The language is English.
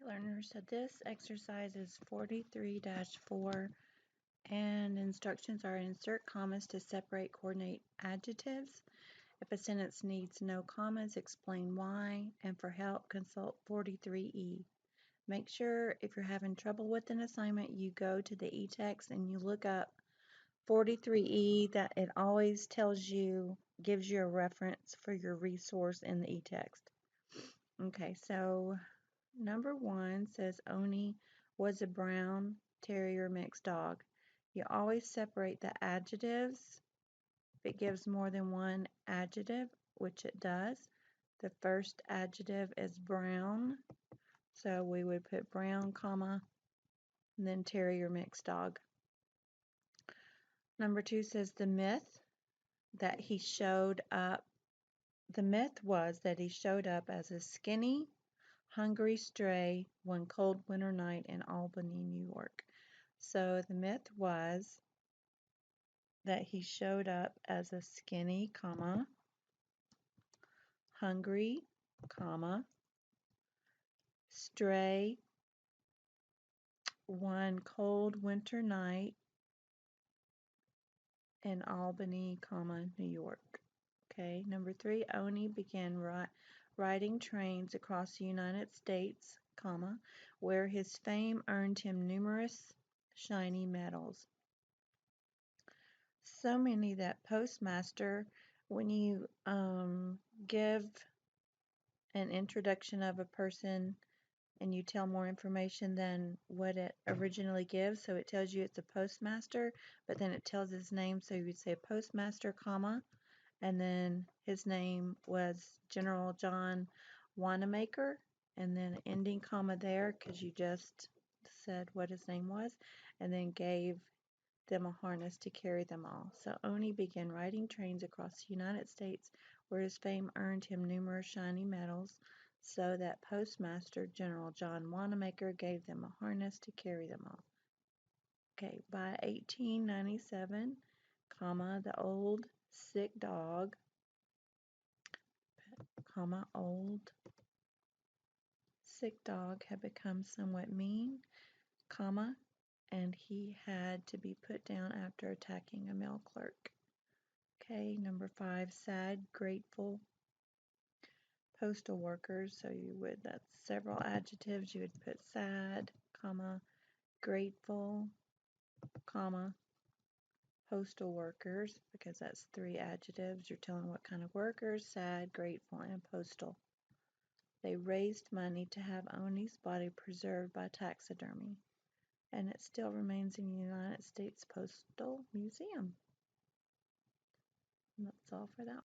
Learners, so this exercise is 43-4 and instructions are insert commas to separate coordinate adjectives. If a sentence needs no commas, explain why, and for help, consult 43E. Make sure if you're having trouble with an assignment, you go to the e-text and you look up 43E, that it always gives you a reference for your resource in the e-text. Okay, so number 1 says Oni was a brown terrier mixed dog. You always separate the adjectives. If it gives more than one adjective, which it does, the first adjective is brown. So we would put brown, comma, and then terrier mixed dog. Number 2 says the myth was that he showed up as a skinny, hungry stray one cold winter night in Albany, New York. So the myth was that he showed up as a skinny, comma, hungry, comma, stray one cold winter night in Albany, comma, New York. Okay, number 3, Oni began riding trains across the United States, comma, where his fame earned him numerous shiny medals. So many that postmaster, when you give an introduction of a person and you tell more information than what it originally gives, so it tells you it's a postmaster, but then it tells his name, so you would say postmaster, comma, and then his name was General John Wanamaker, and then ending comma there because you just said what his name was, and then gave them a harness to carry them all. So Oni began riding trains across the United States where his fame earned him numerous shiny medals, so that Postmaster General John Wanamaker gave them a harness to carry them all. Okay, by 1897, comma, the old sick dog, comma, old sick dog had become somewhat mean, comma, and he had to be put down after attacking a mail clerk. Okay, number 5, sad, grateful postal workers. So that's several adjectives. You would put sad, comma, grateful, comma, postal workers, because that's 3 adjectives. You're telling what kind of workers: sad, grateful, and postal. They raised money to have Oni's body preserved by taxidermy, and it still remains in the United States Postal Museum. And that's all for that.